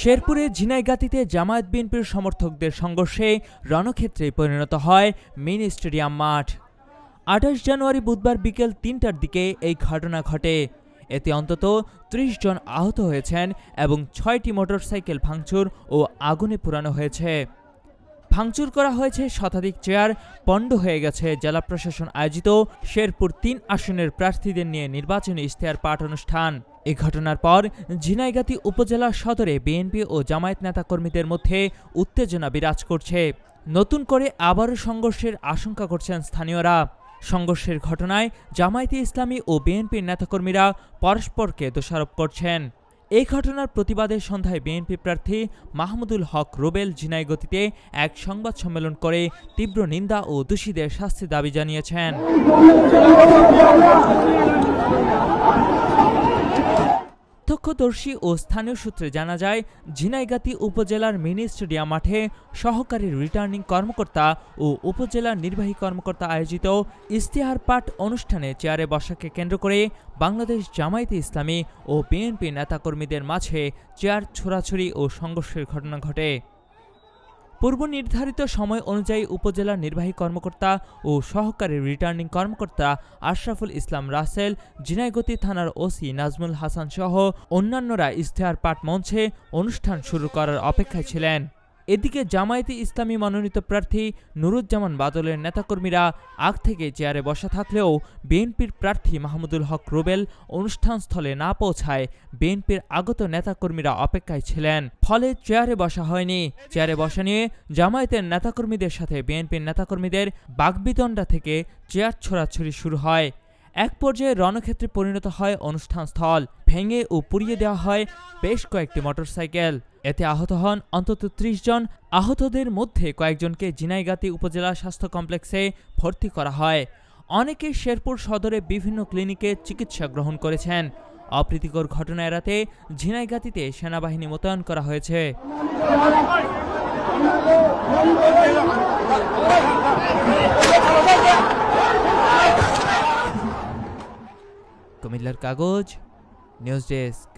শেরপুরে ঝিনাইগাতীতে জামায়াত বিএনপির সমর্থকদের সংঘর্ষে রণক্ষেত্রে পরিণত হয় মিনি স্টেডিয়াম মাঠ। ২৮ জানুয়ারি বুধবার বিকেল ৩টার দিকে এই ঘটনা ঘটে। এতে অন্তত ৩০ জন আহত হয়েছেন এবং ৬টি মোটরসাইকেল ভাঙচুর ও আগুনে পোড়ানো হয়েছে। ভাঙচুর করা হয়েছে শতাধিক চেয়ার, পণ্ড হয়ে গেছে জেলা প্রশাসন আয়োজিত শেরপুর ৩ আসনের প্রার্থীদের নিয়ে নির্বাচনী ইশতেহার পাঠ অনুষ্ঠান। এ ঘটনার পর ঝিনাইগাতী উপজেলা সদরে বিএনপি ও জামায়াত নেতাকর্মীদের মধ্যে উত্তেজনা বিরাজ করছে। নতুন করে আবারও সংঘর্ষের আশঙ্কা করছেন স্থানীয়রা। সংঘর্ষের ঘটনায় জামায়াতে ইসলামী ও বিএনপির নেতাকর্মীরা পরস্পরকে দোষারোপ করছেন। এই ঘটনার প্রতিবাদে সন্ধ্যায় বিএনপি প্রার্থী মাহমুদুল হক রুবেল ঝিনাইগাতীতে এক সংবাদ সম্মেলন করে তীব্র নিন্দা ও দোষীদের শাস্তির দাবি জানিয়েছেন। প্রত্যক্ষদর্শী ও স্থানীয় সূত্রে জানা যায়, ঝিনাইগাতী উপজেলার মিনি স্টেডিয়াম মাঠে সহকারী রিটার্নিং কর্মকর্তা ও উপজেলা নির্বাহী কর্মকর্তা আয়োজিত ইশতেহার পাঠ অনুষ্ঠানে চেয়ারে বসাকে কেন্দ্র করে বাংলাদেশ জামায়াতে ইসলামী ও বিএনপি নেতাকর্মীদের মাঝে চেয়ার ছোড়াছুড়ি ও সংঘর্ষের ঘটনা ঘটে। পূর্ব নির্ধারিত সময় অনুযায়ী উপজেলা নির্বাহী কর্মকর্তা ও সহকারী রিটার্নিং কর্মকর্তা আশরাফুল ইসলাম রাসেল, ঝিনাইগাতী থানার ওসি নাজমুল হাসান সহ অন্যান্যরা ইশতেহার পাঠ মঞ্চে অনুষ্ঠান শুরু করার অপেক্ষায় ছিলেন। এদিকে জামায়াতে ইসলামী মনোনীত প্রার্থী নুরুজ্জামান বাদলের নেতাকর্মীরা আগ থেকে চেয়ারে বসা থাকলেও বিএনপির প্রার্থী মাহমুদুল হক রুবেল অনুষ্ঠানস্থলে না পৌঁছায় বিএনপির আগত নেতাকর্মীরা অপেক্ষায় ছিলেন। ফলে চেয়ারে বসা হয়নি। চেয়ারে বসা নিয়ে জামায়াতের নেতাকর্মীদের সাথে বিএনপির নেতাকর্মীদের বাগবিতণ্ডা থেকে চেয়ার ছোড়াছুড়ি শুরু হয়। এক পর্যায়ে রণক্ষেত্রে পরিণত হয় অনুষ্ঠানস্থল। ভেঙে ও পুড়িয়ে দেওয়া হয় বেশ কয়েকটি মোটরসাইকেল। এতে আহত হন অন্তত ৩০ জন। আহতদের মধ্যে কয়েকজনকে ঝিনাইগাতী উপজেলা স্বাস্থ্য কমপ্লেক্সে ভর্তি করা হয়। অনেকে শেরপুর সদরে বিভিন্ন ক্লিনিকে চিকিৎসা গ্রহণ করেছেন। অপ্রীতিকর ঘটনা এড়াতে ঝিনাইগাতীতে সেনাবাহিনী মোতায়েন করা হয়েছে। কুমিল্লার কাগজ, নিউজ ডেস্ক।